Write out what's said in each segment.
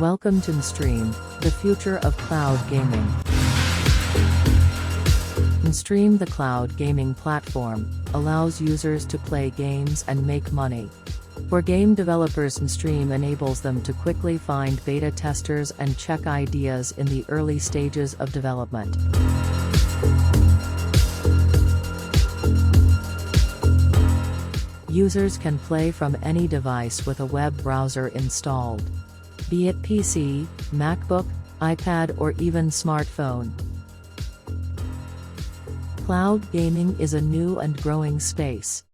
Welcome to NStream, the future of cloud gaming. NStream, the cloud gaming platform, allows users to play games and make money. For game developers, NStream enables them to quickly find beta testers and check ideas in the early stages of development. Users can play from any device with a web browser installed, be it PC, MacBook, iPad, or even smartphone. Cloud gaming is a new and growing space.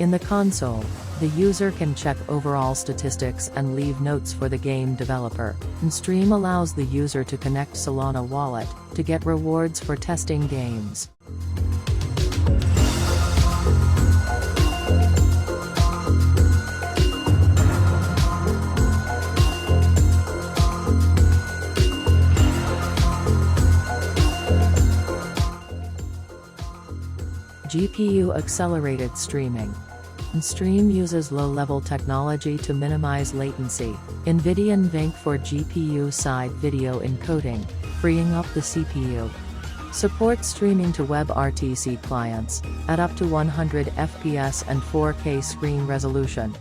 In the console, the user can check overall statistics and leave notes for the game developer. NStream allows the user to connect Solana wallet to get rewards for testing games. GPU-accelerated streaming. NStream uses low-level technology to minimize latency. Nvidia NVENC for GPU-side video encoding, freeing up the CPU. Supports streaming to WebRTC clients, at up to 100 FPS and 4K screen resolution.